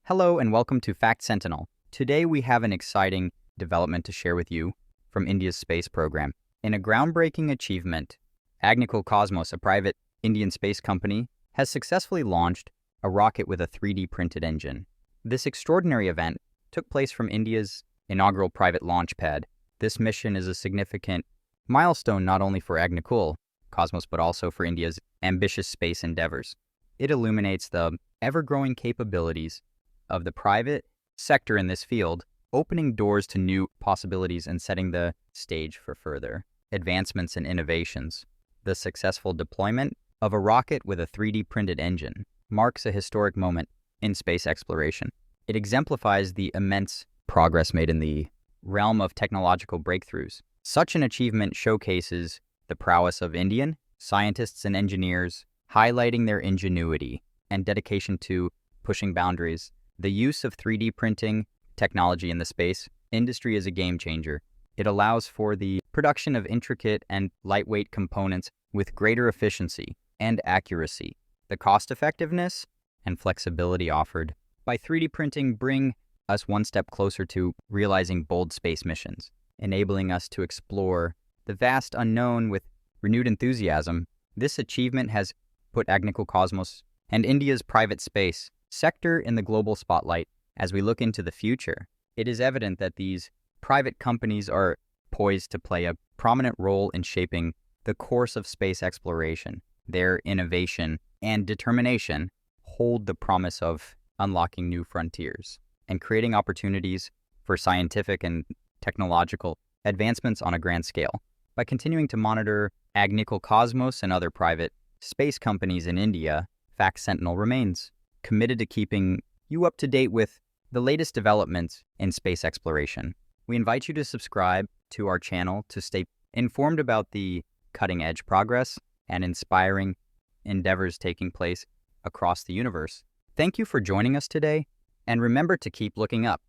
Hello and welcome to Fact Sentinel. Today we have an exciting development to share with you from India's space program. In a groundbreaking achievement, Agnibaan, a private Indian space company, has successfully launched a rocket with a 3D printed engine. This extraordinary event took place from India's inaugural private launch pad. This mission is a significant milestone not only for Agnibaan but also for India's ambitious space endeavors. It illuminates the ever-growing capabilities of the private sector in this field, opening doors to new possibilities and setting the stage for further advancements and innovations. The successful deployment of a rocket with a 3D printed engine marks a historic moment in space exploration. It exemplifies the immense progress made in the realm of technological breakthroughs. Such an achievement showcases the prowess of Indian scientists and engineers, highlighting their ingenuity and dedication to pushing boundaries. The use of 3D printing technology in the space industry is a game changer. It allows for the production of intricate and lightweight components with greater efficiency and accuracy. The cost-effectiveness and flexibility offered by 3D printing bring us one step closer to realizing bold space missions, enabling us to explore the vast unknown with renewed enthusiasm. This achievement has put Agnibaan and India's private space sector in the global spotlight. As we look into the future, it is evident that these private companies are poised to play a prominent role in shaping the course of space exploration. Their innovation and determination hold the promise of unlocking new frontiers and creating opportunities for scientific and technological advancements on a grand scale. By continuing to monitor Agnibaan and other private space companies in India, Fact Sentinel remains committed to keeping you up to date with the latest developments in space exploration. We invite you to subscribe to our channel to stay informed about the cutting-edge progress and inspiring endeavors taking place across the universe. Thank you for joining us today, and remember to keep looking up.